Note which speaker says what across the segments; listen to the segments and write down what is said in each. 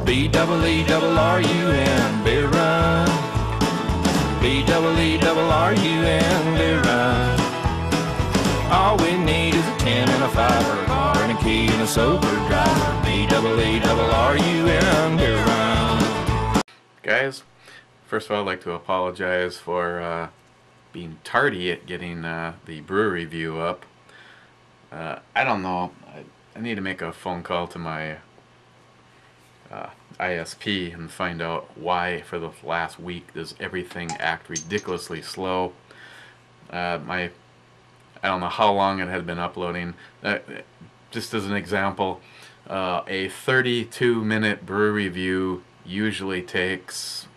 Speaker 1: B-double-E-double-R-U-N, beer run. B-double-E-double-R-U-N, beer run. All we need is a 10 and a 5, or a car and a key and a sober driver. B-double-E-double-R-U-N, beer run.
Speaker 2: Guys, first of all, I'd like to apologize for being tardy at getting the brew review up. I don't know. I need to make a phone call to my ISP and find out why for the last week does everything act ridiculously slow. I don't know how long it had been uploading. Just as an example, a 32-minute brew review usually takes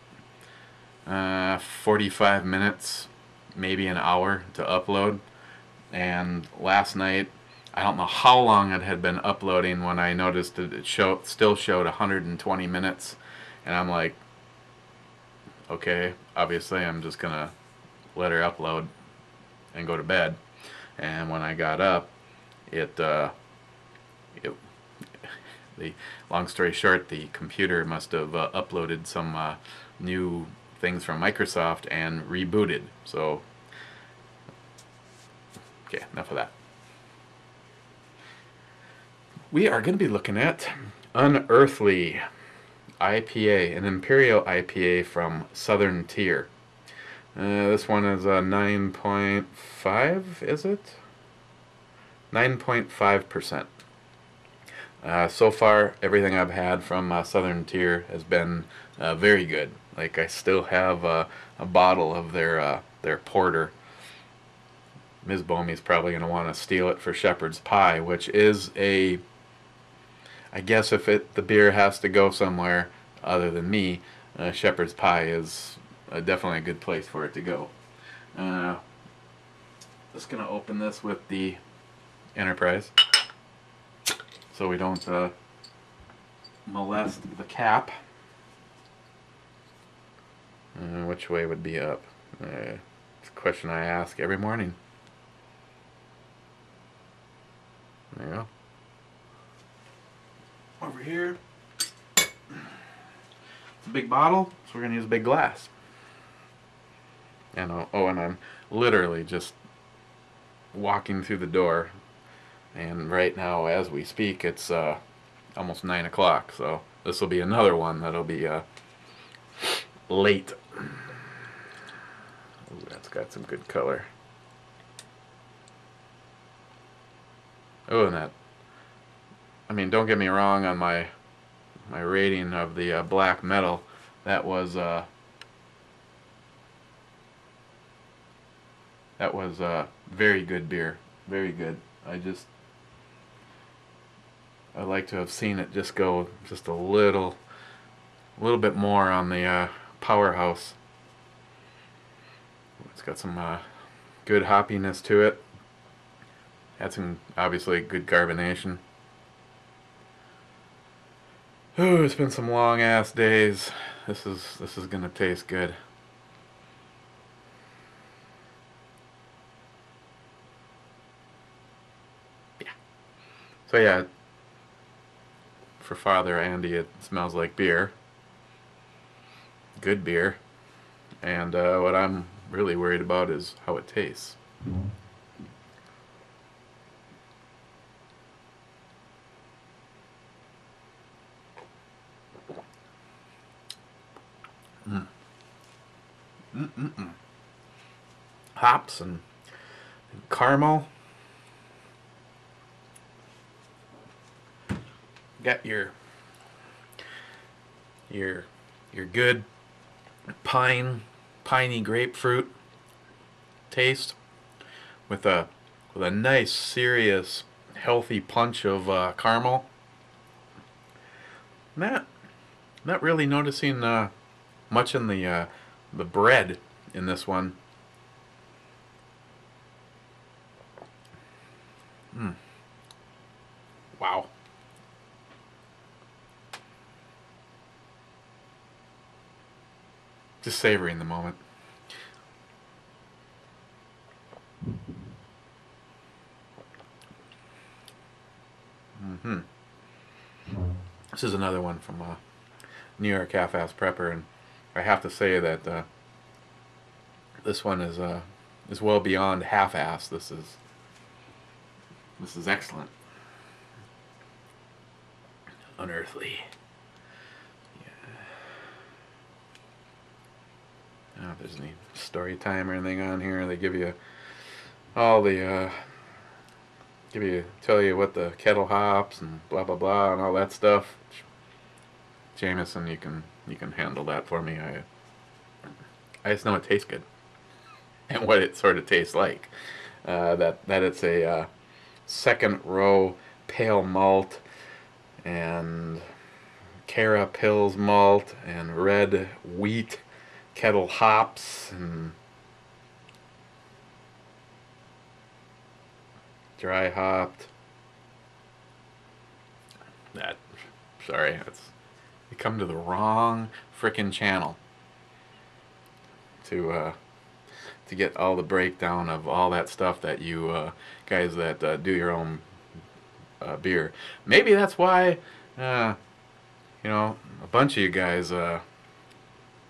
Speaker 2: 45 minutes, maybe an hour to upload. And last night, I don't know how long it had been uploading when I noticed that it still showed 120 minutes. And I'm like, okay, obviously I'm just going to let her upload and go to bed. And when I got up, long story short, the computer must have uploaded some new things from Microsoft and rebooted. So, okay, enough of that. We are going to be looking at Unearthly IPA, an Imperial IPA from Southern Tier. This one is a 9.5, is it? 9.5%. So far, everything I've had from Southern Tier has been very good. Like, I still have a bottle of their porter. Ms. Bomey's probably going to want to steal it for shepherd's pie, which is a... I guess if the beer has to go somewhere other than me, shepherd's pie is definitely a good place for it to go. Just going to open this with the Enterprise so we don't molest the cap. Which way would be up? It's a question I ask every morning. There you go. Over here, it's a big bottle, so we're going to use a big glass. And and I'm literally just walking through the door, and right now as we speak it's almost 9 o'clock, so this will be another one that'll be late. Ooh, that's got some good color. Oh, and that, I mean, don't get me wrong on my rating of the black metal. That was very good beer, very good. I'd like to have seen it just go just a little bit more on the powerhouse. It's got some good hoppiness to it. Had some obviously good carbonation. Oh, it's been some long ass days. This is gonna taste good. Yeah. So yeah, for Father Andy, it smells like beer. Good beer. And what I'm really worried about is how it tastes. Hops and caramel. Got your good piney grapefruit taste with a nice, serious, healthy punch of caramel. Not really noticing much in the bread in this one. Wow. Just savoring the moment. This is another one from New York half-ass prepper, and I have to say that this one is well beyond half-ass. This is excellent. Unearthly. I don't know if there's any story time or anything on here. They give you all the tell you what the kettle hops and blah blah blah and all that stuff. Jameson, you can handle that for me. I just know it tastes good and what it sort of tastes like. That it's a second row pale malt and Cara Pils malt and red wheat kettle hops and dry hopped. Sorry, you come to the wrong frickin' channel to get all the breakdown of all that stuff that you guys that do your own beer. Maybe that's why a bunch of you guys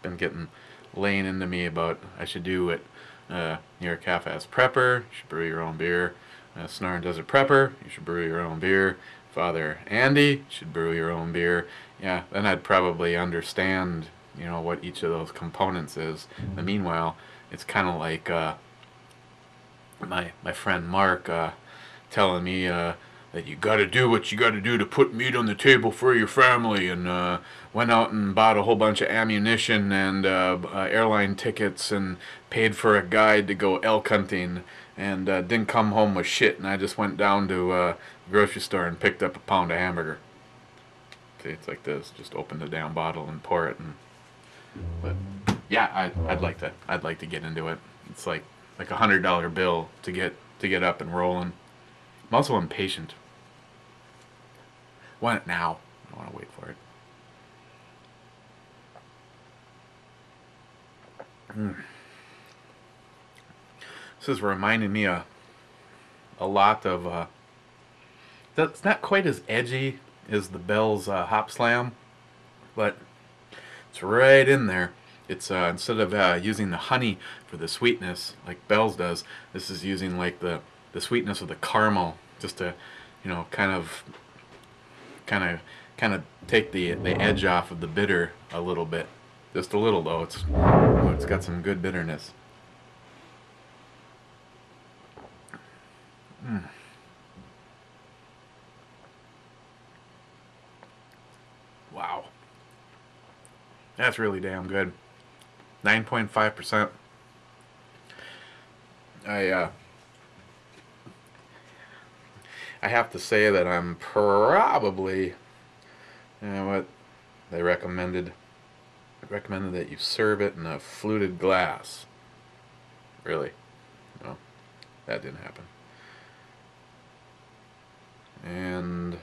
Speaker 2: been getting laying into me about I should do it. New York half-ass prepper, you should brew your own beer. Sonoran Desert Prepper, you should brew your own beer. Father Andy, you should brew your own beer. Yeah, then I'd probably understand, what each of those components is. But meanwhile, it's kind of like my friend Mark telling me that you got to do what you got to do to put meat on the table for your family, and went out and bought a whole bunch of ammunition and airline tickets and paid for a guide to go elk hunting, and didn't come home with shit, and I just went down to the grocery store and picked up a pound of hamburger. See, it's like this. Just open the damn bottle and pour it. But yeah, I'd like to get into it. It's like $100 bill to get up and rolling. I'm also impatient. Want it now. I don't want to wait for it. This is reminding me a lot of that's not quite as edgy as the Bell's Hop Slam, but it's right in there. It's instead of using the honey for the sweetness like Bell's does, this is using like the sweetness of the caramel, just to kind of take the edge off of the bitter a little bit. Just a little though. It's got some good bitterness. Wow. That's really damn good. 9.5%. I have to say that I'm probably, what they recommended that you serve it in a fluted glass. Really? No, that didn't happen. And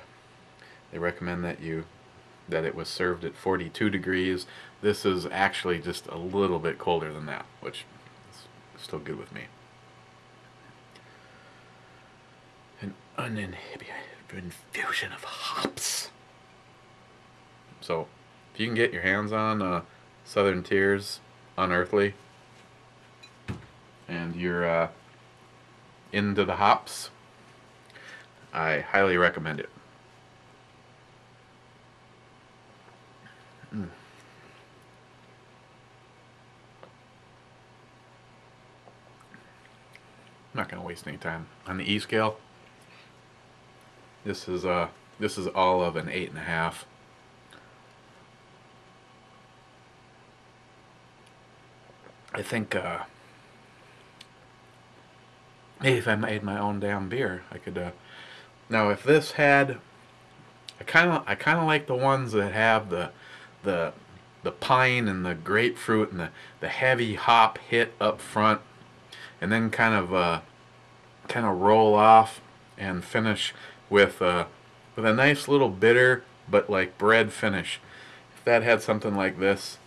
Speaker 2: they recommend that it was served at 42 degrees. This is actually just a little bit colder than that, which is still good with me. An uninhibited infusion of hops. So, if you can get your hands on Southern Tier's Unearthly, and you're into the hops, I highly recommend it. I'm not going to waste any time. On the E scale, this is all of an 8.5. I think maybe if I made my own damn beer, I could. Now, if this had, I kind of like the ones that have the pine and the grapefruit and the heavy hop hit up front, and then kind of roll off and finish with a nice little bitter but like bread finish. If that had something like this,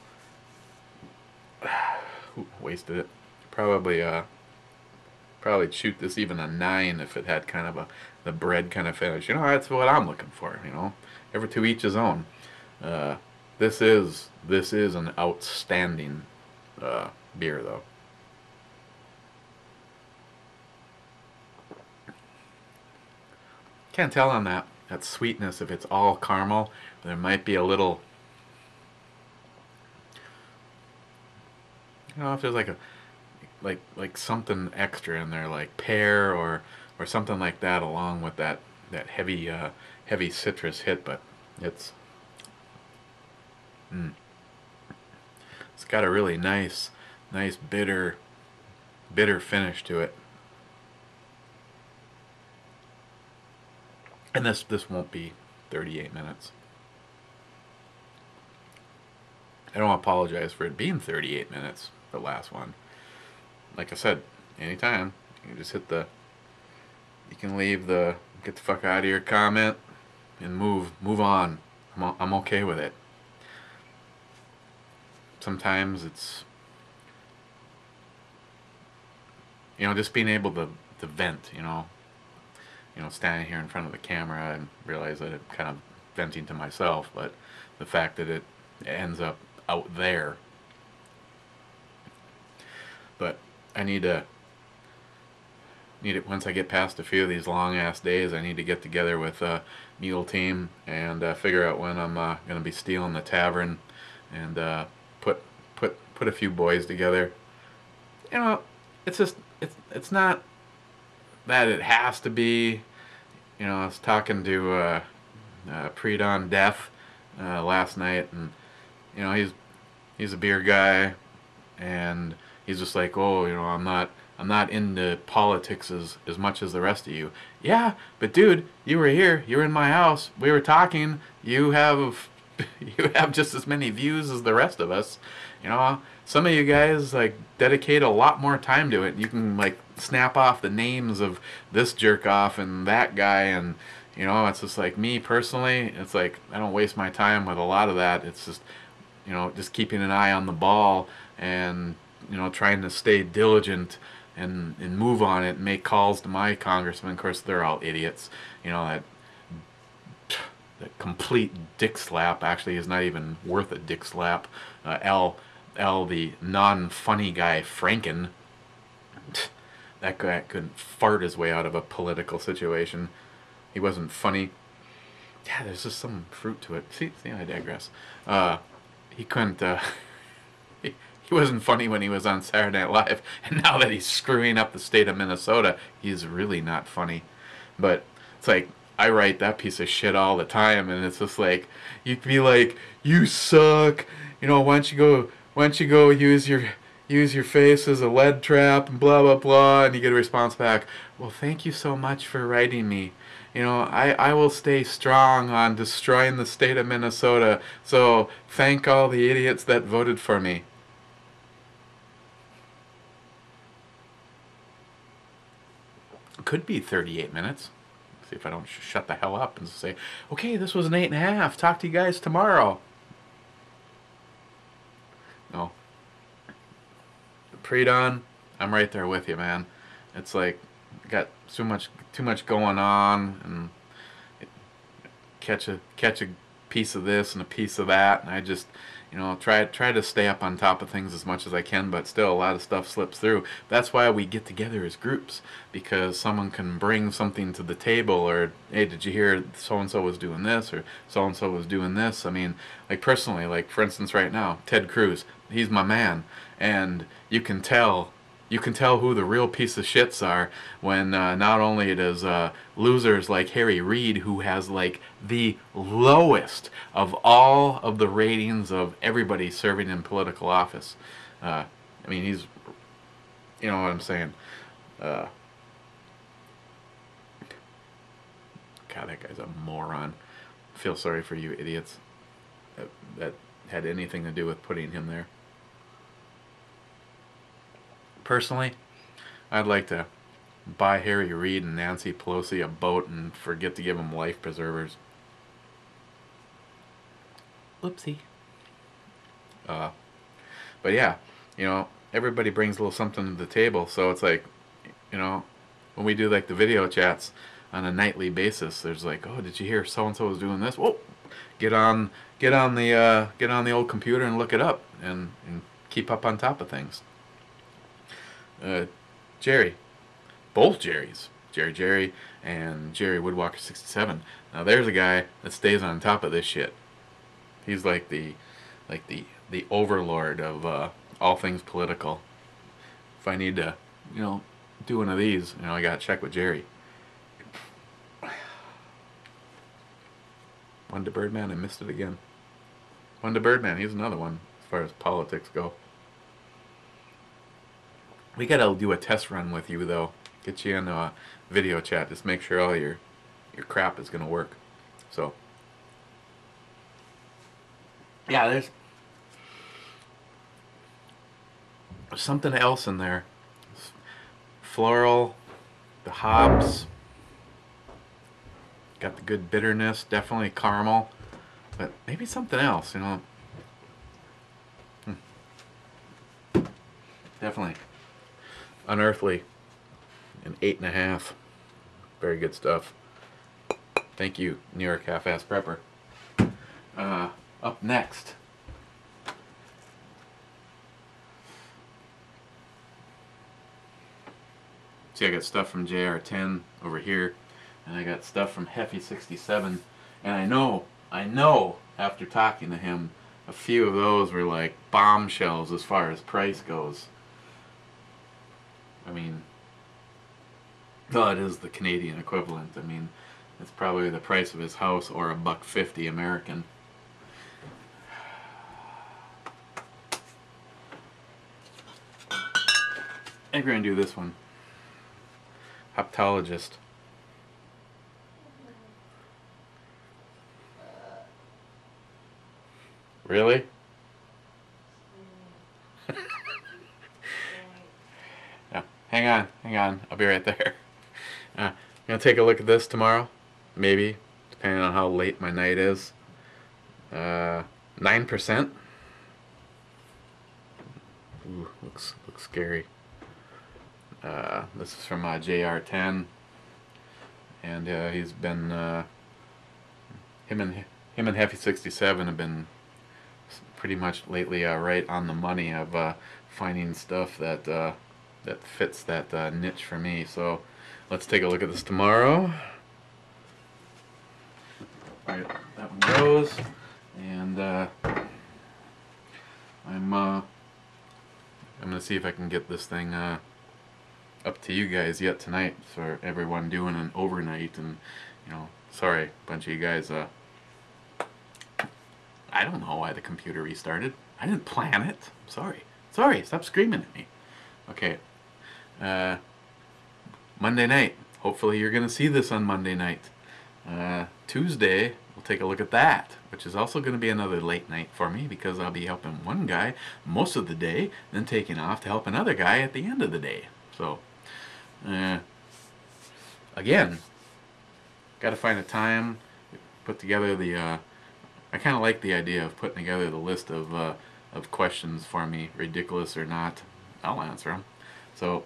Speaker 2: wasted it. Probably shoot this even a 9 if it had kind of the bread kind of finish. That's what I'm looking for. Every to each his own. This is an outstanding beer, though. Can't tell on that sweetness if it's all caramel. There might be a little, I don't know if there's like a like something extra in there, like pear or something like that, along with that heavy citrus hit. But it's it's got a really nice bitter finish to it. And this won't be 38 minutes. I don't apologize for it being 38 minutes, the last one. Like I said, anytime, you just hit the, you can leave the get the fuck out of here comment and move on. I'm okay with it. Sometimes it's, just being able to vent, standing here in front of the camera and realize that I'm kind of venting to myself, but the fact that it ends up out there. But I need it once I get past a few of these long ass days. I need to get together with Mule Team and figure out when I'm going to be stealing the tavern and put a few boys together. It's just it's not that it has to be. I was talking to Pre-Dawn Death last night, and he's a beer guy, and he's just like, oh, I'm not into politics as much as the rest of you. Yeah, but dude, you were here, you were in my house, we were talking. You have just as many views as the rest of us. Some of you guys like dedicate a lot more time to it. You can like snap off the names of this jerk off and that guy, and it's just like me personally. It's like I don't waste my time with a lot of that. It's just just keeping an eye on the ball and trying to stay diligent and move on it and make calls to my congressman. Of course, they're all idiots. That complete dick slap actually is not even worth a dick slap. L, the non-funny guy, Franken. That guy couldn't fart his way out of a political situation. He wasn't funny. Yeah, there's just some fruit to it. See, I digress. He couldn't. He wasn't funny when he was on Saturday Night Live, and now that he's screwing up the state of Minnesota, he's really not funny. But it's like, I write that piece of shit all the time, and it's just like, you can be like, you suck. Why don't you go use your face as a lead trap and blah blah blah, and you get a response back, well, thank you so much for writing me. I will stay strong on destroying the state of Minnesota, so thank all the idiots that voted for me. It could be 38 minutes. See if I don't shut the hell up and say, okay, this was an 8.5. Talk to you guys tomorrow. No. Pre-dawn, I'm right there with you, man. It's like, got too much going on, and catch a piece of this and a piece of that, and I just try to stay up on top of things as much as I can, but still a lot of stuff slips through. That's why we get together as groups, because someone can bring something to the table, or hey, did you hear so and so was doing this, or so and so was doing this. I mean, like personally, like for instance right now, Ted Cruz, he's my man, and you can tell who the real piece of shits are when not only does losers like Harry Reid, who has like the lowest of all of the ratings of everybody serving in political office. I mean, he's, what I'm saying. God, that guy's a moron. I feel sorry for you idiots that had anything to do with putting him there. Personally, I'd like to buy Harry Reid and Nancy Pelosi a boat and forget to give them life preservers. Whoopsie. But yeah, everybody brings a little something to the table, so it's like, when we do like the video chats on a nightly basis, there's like, oh, did you hear so-and-so was doing this? Whoa, get on the old computer and look it up and keep up on top of things. Jerry, both Jerrys, Jerry and Jerry Woodwalker 67. Now there's a guy that stays on top of this shit. He's like the overlord of all things political. If I need to, do one of these, I gotta check with Jerry. One to Birdman, I missed it again. One to Birdman, he's another one as far as politics go. We gotta do a test run with you though. Get you in a video chat. Just make sure all your crap is gonna work. So yeah, there's something else in there. Floral, the hops, got the good bitterness, definitely caramel, but maybe something else, Definitely unearthly. An 8.5. Very good stuff. Thank you, New York Half-Ass Prepper. Up next, see, I got stuff from JR10 over here, and I got stuff from Heffy67, and I know after talking to him, a few of those were like bombshells as far as price goes. I mean, well, it is the Canadian equivalent. I mean, it's probably the price of his house or $1.50 American. I think we're gonna do this one. Hoptologist. Really? Yeah. Hang on. I'll be right there. I'm gonna take a look at this tomorrow. Maybe, depending on how late my night is. 9%. Ooh, looks scary. This is from JR10, and he's been him and Heffy67 have been pretty much lately right on the money of finding stuff that that fits that niche for me. So let's take a look at this tomorrow. Right, that one goes, and I'm gonna see if I can get this thing up to you guys yet tonight for everyone doing an overnight. And sorry, a bunch of you guys, I don't know why the computer restarted. I didn't plan it. Sorry, stop screaming at me. Okay, Monday night, hopefully you're gonna see this on Monday night. Tuesday we'll take a look at that, which is also going to be another late night for me, because I'll be helping one guy most of the day, then taking off to help another guy at the end of the day. So again, got to find a time, put together the I kind of like the idea of putting together the list of questions for me, ridiculous or not. I'll answer them. So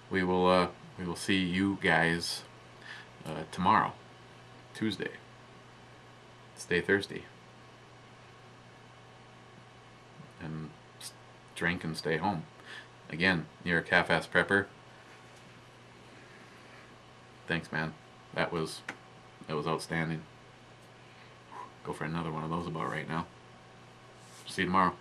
Speaker 2: we will see you guys tomorrow, Tuesday. Stay thirsty and drink and stay home. Again, New York Half-Ass Prepper. Thanks, man. That was outstanding. Go for another one of those about right now. See you tomorrow.